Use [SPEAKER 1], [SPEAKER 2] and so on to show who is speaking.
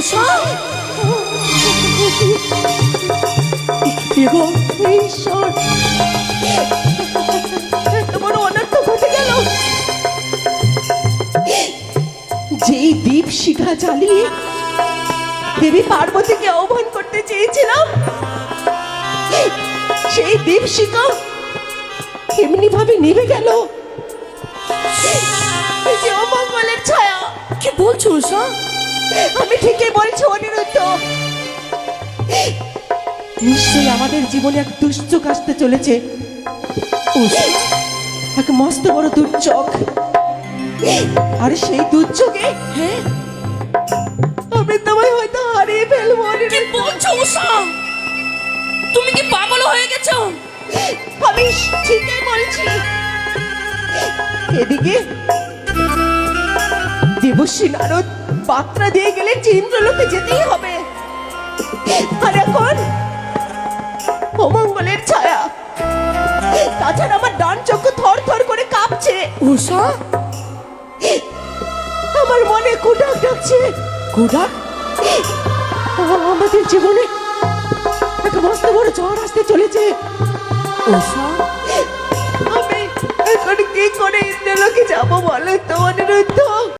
[SPEAKER 1] উষা,
[SPEAKER 2] ঈশ্বর, তোমার অনর্থ ঘটে গেল। যেই দীপ শিখা জ্বালিয়ে দেবী পার্বতীকে আহ্বান করতে চেয়েছিলাম, সেই দীপ শিখা এমনি ভাবে নিভে গেল। এই যে অমঙ্গলের ছায়া।
[SPEAKER 1] কি বলছো উষা?
[SPEAKER 2] আমি ঠিকই বলছি অনিরুদ্ধ, নিশ্চয়ই আমাদের জীবনে এক দুশ্চোখ আসতে চলেছে। এক মস্ত বড় দুর্যোগ। আর সেই দুর্যোগে আমি তোমায় হয়তো হারিয়ে ফেলবো।
[SPEAKER 1] কি বলছো উষা? তুমি কি পাগল হয়ে গেছো?
[SPEAKER 2] আমি ঠিকই বলছি। এদিকে দেবশ্রী নারদ বার্তা দিয়ে গেলে ইন্দ্রলোকে যেতেই হবে। আর এখন অমঙ্গলের ছায়া। তাছাড়া আমার ডান চক্ষু থর থর করে কাঁপছে।
[SPEAKER 1] উষা,
[SPEAKER 2] আমার মনে কুটাক ডাকছে।
[SPEAKER 1] কুডাক?
[SPEAKER 2] আমাদের জীবনে এক মস্ত বড় ঝড় আসতে চলেছে।
[SPEAKER 1] উষা,
[SPEAKER 2] আমি এখন কি করে ইন্দ্রলোকে যাবো বলো তো অনিরুদ্ধ?